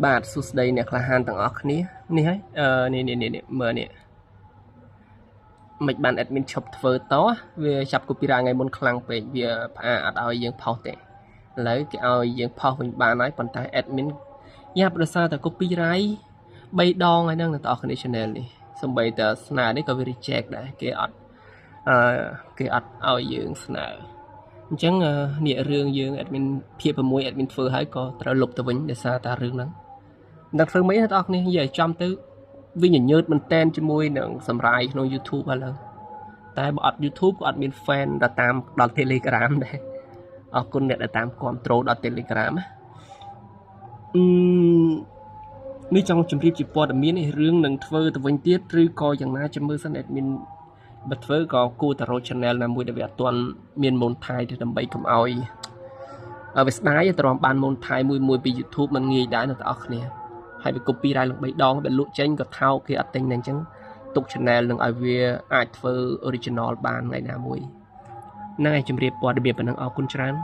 បាទសួស្តីអ្នកក្លាហានទាំងអស់គ្នានេះហើយនេះមើលនេះមិនបាន admin ឈប់ធ្វើតវាចាប់ copyright ថ្ងៃមុនខ្លាំងពេកវាផ្អាកអត់ឲ្យយើងផុសទេឥឡូវគេឲ្យយើងផុសវិញបានហើយប៉ុន្តែ admin យ៉ាប្រសារតែ copyright 3 ដងហើយហ្នឹងអ្នកទាំងអស់គ្នា channel នេះសំបីតែស្នើនេះក៏វា reject ដែរគេអត់ឲ្យយើងស្នើអញ្ចឹងនេះរឿងយើង admin ភាគ6 admin ធ្វើហើយក៏ត្រូវលុបទៅវិញដោយសារតែរឿងហ្នឹងដល់ធ្វើមិនអ្នកទាំងអស់គ្នានិយាយចំទៅវាញញើតមែនតែនជាមួយនឹងសម្រាយក្នុង YouTube ឥឡូវតែបើអត់ YouTube ក៏អត់មាន fan ដល់តាមដល់ Telegram ដែរអរគុណអ្នកដែលតាមគ្រប់ត្រូលដល់ Telegram នេះចង់ជម្រាបជាព័ត៌មាននេះរឿងនឹងធ្វើទៅវិញទៀតឬក៏យ៉ាងណាចាំមើលសិន admin បើធ្វើក៏គួរតែរក channel ណាមួយដែលវាអត់ទាន់មាន monetize ទេដើម្បីកុំឲ្យវាស្ដាយទ្រាំបាន monetize មួយពី YouTube มันងាយដែរអ្នកទាំងអស់គ្នាហើយវា copyright ឡើង3 ដងវាលក់ចេញក៏ថោកគេអត់ទិញតែអញ្ចឹងទុក channel នឹងឲ្យវាអាចធ្វើ original បានថ្ងៃណាមួយហ្នឹងឯងជម្រាបព័ត៌មានប៉ុណ្ណឹងអរគុណច្រើន